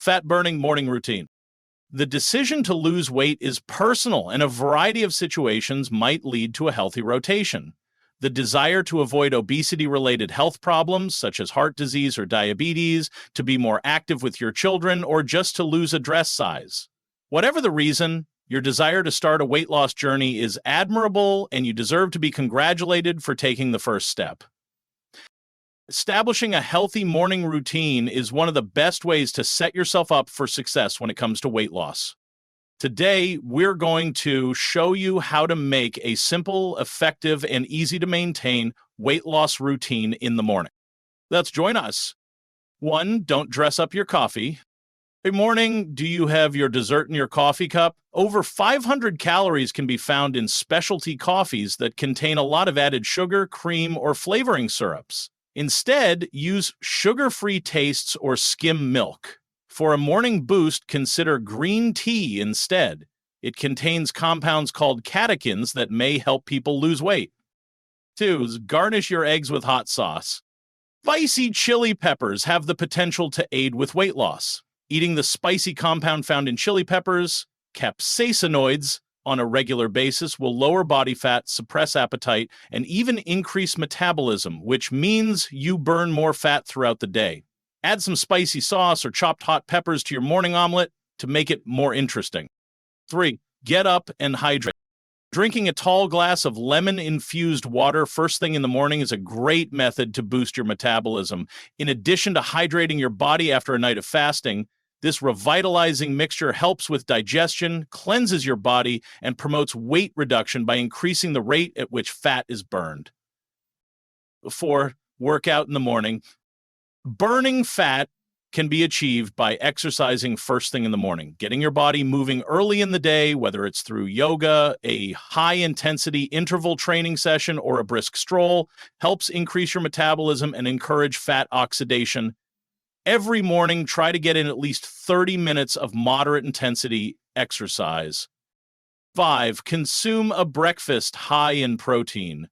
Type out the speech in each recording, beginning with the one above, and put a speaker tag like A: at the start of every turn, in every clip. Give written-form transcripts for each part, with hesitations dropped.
A: Fat-burning morning routine. The decision to lose weight is personal, and a variety of situations might lead to a healthy rotation. The desire to avoid obesity-related health problems, such as heart disease or diabetes, to be more active with your children, or just to lose a dress size. Whatever the reason, your desire to start a weight loss journey is admirable, and you deserve to be congratulated for taking the first step. Establishing a healthy morning routine is one of the best ways to set yourself up for success when it comes to weight loss. Today, we're going to show you how to make a simple, effective, and easy-to-maintain weight loss routine in the morning. Let's join us. 1. Don't dress up your coffee. Good morning. Do you have your dessert in your coffee cup? Over 500 calories can be found in specialty coffees that contain a lot of added sugar, cream, or flavoring syrups. Instead, use sugar-free tastes or skim milk. For a morning boost, consider green tea instead. It contains compounds called catechins that may help people lose weight. 2. Garnish your eggs with hot sauce. Spicy chili peppers have the potential to aid with weight loss. Eating the spicy compound found in chili peppers, capsaicinoids, on a regular basis will lower body fat, suppress appetite, and even increase metabolism, which means you burn more fat throughout the day. Add some spicy sauce or chopped hot peppers to your morning omelet to make it more interesting. 3. Get up and hydrate. Drinking a tall glass of lemon-infused water first thing in the morning is a great method to boost your metabolism. In addition to hydrating your body after a night of fasting, this revitalizing mixture helps with digestion, cleanses your body, and promotes weight reduction by increasing the rate at which fat is burned. 4. Work out in the morning. Burning fat can be achieved by exercising first thing in the morning. Getting your body moving early in the day, whether it's through yoga, a high-intensity interval training session, or a brisk stroll, helps increase your metabolism and encourage fat oxidation. Every morning, try to get in at least 30 minutes of moderate intensity exercise. 5. Consume a breakfast high in protein.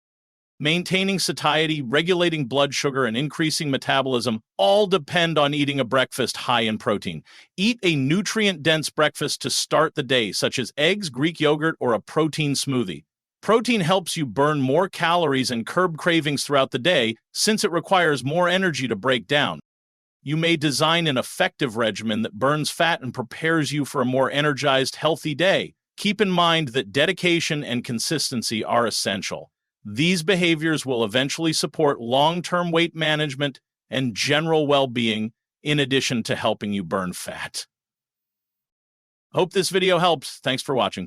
A: Maintaining satiety, regulating blood sugar, and increasing metabolism all depend on eating a breakfast high in protein. Eat a nutrient-dense breakfast to start the day, such as eggs, Greek yogurt, or a protein smoothie. Protein helps you burn more calories and curb cravings throughout the day, since it requires more energy to break down. You may design an effective regimen that burns fat and prepares you for a more energized, healthy day. Keep in mind that dedication and consistency are essential. These behaviors will eventually support long-term weight management and general well-being, in addition to helping you burn fat. Hope this video helped. Thanks for watching.